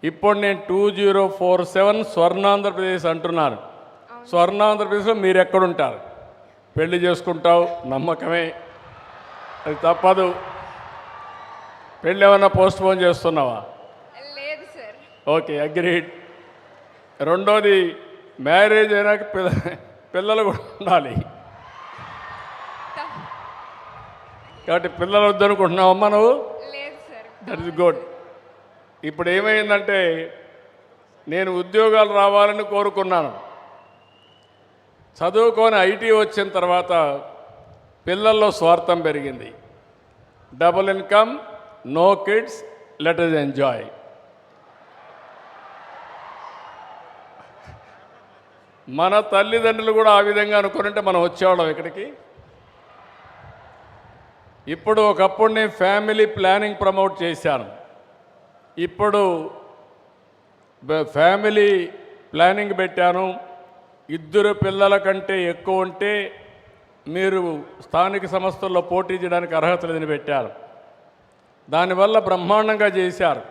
ఇప్పుడు నేను 2047 స్వర్ణాంధ్రప్రదేశ్ అంటున్నాను. స్వర్ణాంధ్రప్రదేశ్లో మీరు ఎక్కడుంటారు? పెళ్లి చేసుకుంటావు, నమ్మకమే, అది తప్పదు. పెళ్ళి ఏమన్నా పోస్ట్ పోన్ చేస్తున్నావా? లేదు సార్. Okay, agreed. రెండోది, మ్యారేజ్ అయినాక పిల్లలు కూడా ఉండాలి. కాబట్టి పిల్లలు వద్దనుకుంటున్నావమ్మా నువ్వు? లేదు సార్. That is good. ఇప్పుడు ఏమైందంటే నేను ఉద్యోగాలు రావాలని కోరుకున్నాను. చదువుకొని ఐటీ వచ్చిన తర్వాత పిల్లల్లో స్వార్థం పెరిగింది. Double income, no kids, let us enjoy. మన తల్లిదండ్రులు కూడా ఆ విధంగా అనుకుంటే మనం వచ్చేవాళ్ళం ఇక్కడికి. ఇప్పుడు ఒకప్పుడు నేను ఫ్యామిలీ ప్లానింగ్ ప్రమోట్ చేశాను. ఇప్పుడు ఫ్యామిలీ ప్లానింగ్ పెట్టాను. 2 పిల్లల కంటే ఎక్కువ ఉంటే మీరు స్థానిక సంస్థల్లో పోటీ చేయడానికి అర్హత లేదని పెట్టారు. దానివల్ల బ్రహ్మాండంగా చేశారు.